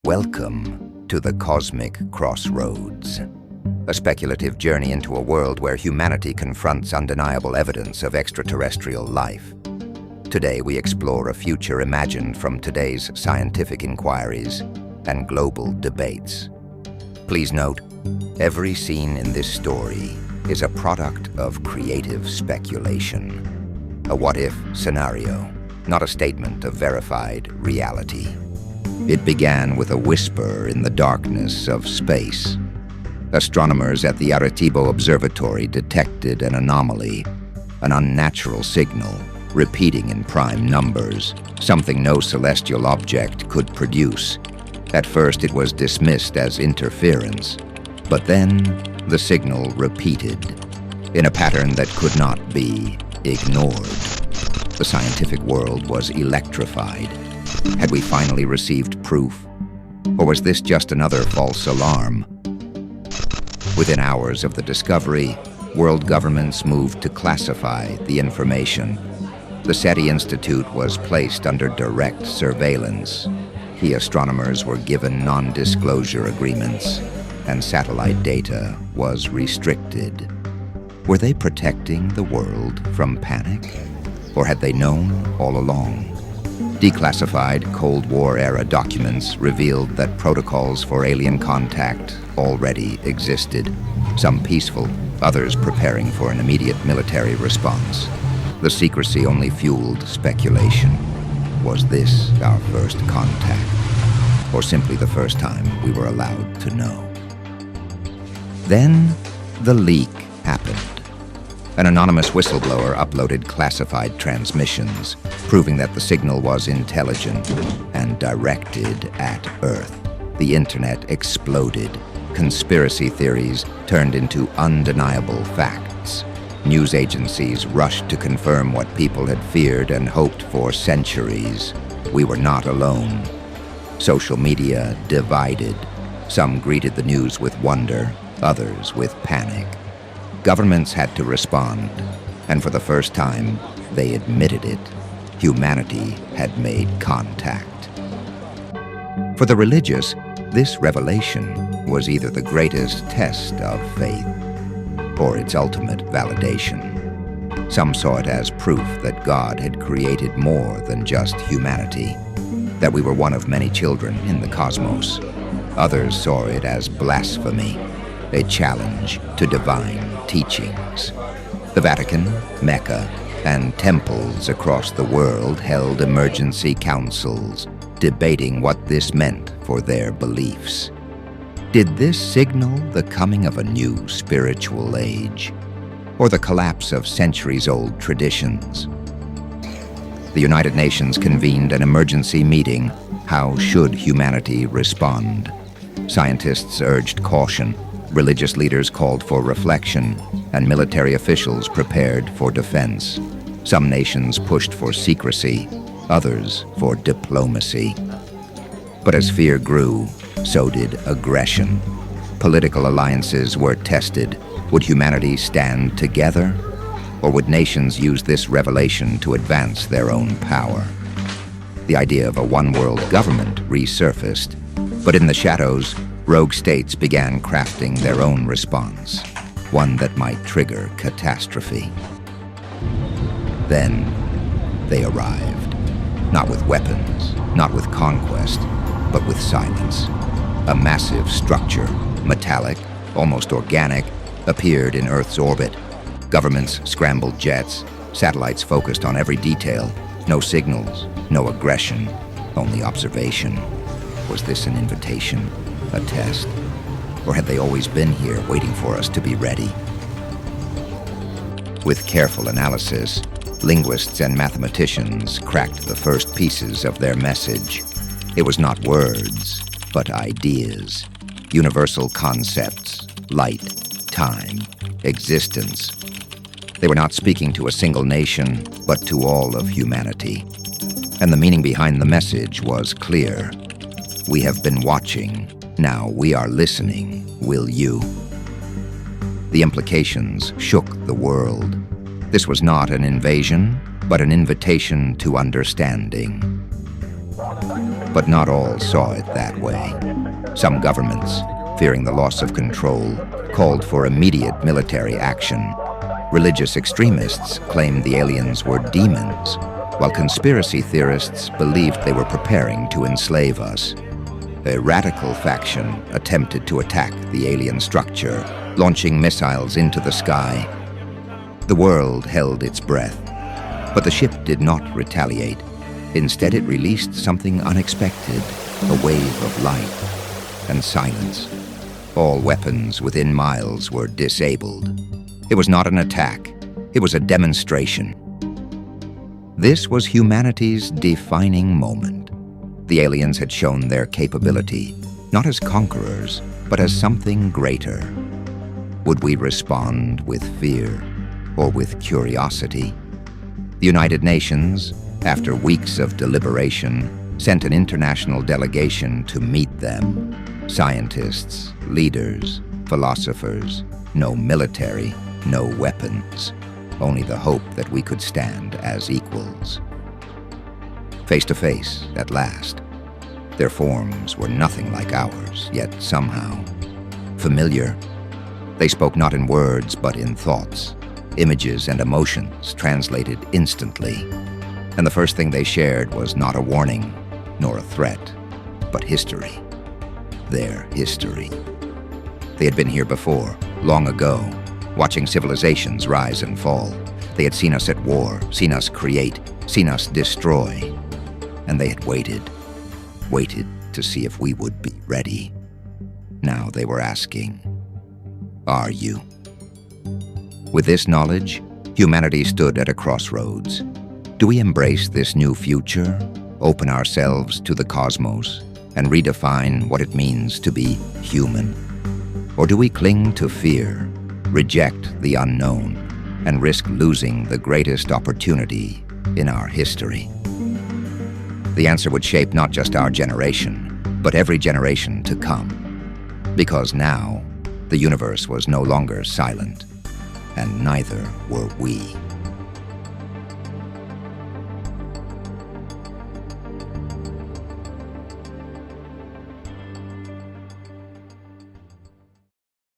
Welcome to the Cosmic Crossroads, a speculative journey into a world where humanity confronts undeniable evidence of extraterrestrial life. Today we explore a future imagined from today's scientific inquiries and global debates. Please note, every scene in this story is a product of creative speculation, a what-if scenario, not a statement of verified reality. It began with a whisper in the darkness of space. Astronomers at the Arecibo Observatory detected an anomaly, an unnatural signal, repeating in prime numbers, something no celestial object could produce. At first it was dismissed as interference, but then the signal repeated, in a pattern that could not be ignored. The scientific world was electrified. Had we finally received proof? Or was this just another false alarm? Within hours of the discovery, world governments moved to classify the information. The SETI Institute was placed under direct surveillance. Key astronomers were given non-disclosure agreements, and satellite data was restricted. Were they protecting the world from panic? Or had they known all along? Declassified Cold War-era documents revealed that protocols for alien contact already existed, some peaceful, others preparing for an immediate military response. The secrecy only fueled speculation. Was this our first contact? Or simply the first time we were allowed to know? Then, the leak happened. An anonymous whistleblower uploaded classified transmissions, proving that the signal was intelligent and directed at Earth. The internet exploded. Conspiracy theories turned into undeniable facts. News agencies rushed to confirm what people had feared and hoped for centuries. We were not alone. Social media divided. Some greeted the news with wonder, others with panic. Governments had to respond, and for the first time, they admitted it. Humanity had made contact. For the religious, this revelation was either the greatest test of faith or its ultimate validation. Some saw it as proof that God had created more than just humanity, that we were one of many children in the cosmos. Others saw it as blasphemy, a challenge to divine teachings. The Vatican, Mecca, and temples across the world held emergency councils, debating what this meant for their beliefs. Did this signal the coming of a new spiritual age, or the collapse of centuries-old traditions? The United Nations convened an emergency meeting. How should humanity respond? Scientists urged caution. Religious leaders called for reflection, and military officials prepared for defense. Some nations pushed for secrecy, others for diplomacy. But as fear grew, so did aggression. Political alliances were tested. Would humanity stand together? Or would nations use this revelation to advance their own power? The idea of a one-world government resurfaced, but in the shadows, rogue states began crafting their own response, one that might trigger catastrophe. Then they arrived, not with weapons, not with conquest, but with silence. A massive structure, metallic, almost organic, appeared in Earth's orbit. Governments scrambled jets, satellites focused on every detail. No signals, no aggression, only observation. Was this an invitation? A test? Or had they always been here waiting for us to be ready? With careful analysis, linguists and mathematicians cracked the first pieces of their message. It was not words, but ideas. Universal concepts, light, time, existence. They were not speaking to a single nation, but to all of humanity. And the meaning behind the message was clear. We have been watching. Now we are listening. Will you? The implications shook the world. This was not an invasion, but an invitation to understanding. But not all saw it that way. Some governments, fearing the loss of control, called for immediate military action. Religious extremists claimed the aliens were demons, while conspiracy theorists believed they were preparing to enslave us. A radical faction attempted to attack the alien structure, launching missiles into the sky. The world held its breath, but the ship did not retaliate. Instead, it released something unexpected, a wave of light and silence. All weapons within miles were disabled. It was not an attack, it was a demonstration. This was humanity's defining moment. The aliens had shown their capability, not as conquerors, but as something greater. Would we respond with fear or with curiosity? The United Nations, after weeks of deliberation, sent an international delegation to meet them. Scientists, leaders, philosophers, no military, no weapons, only the hope that we could stand as equals. Face to face, at last. Their forms were nothing like ours, yet somehow familiar. They spoke not in words, but in thoughts, images and emotions translated instantly. And the first thing they shared was not a warning, nor a threat, but history. Their history. They had been here before, long ago, watching civilizations rise and fall. They had seen us at war, seen us create, seen us destroy. And they had waited to see if we would be ready. Now they were asking, are you? With this knowledge, humanity stood at a crossroads. Do we embrace this new future, open ourselves to the cosmos, and redefine what it means to be human? Or do we cling to fear, reject the unknown, and risk losing the greatest opportunity in our history? The answer would shape not just our generation, but every generation to come. Because now, the universe was no longer silent, and neither were we.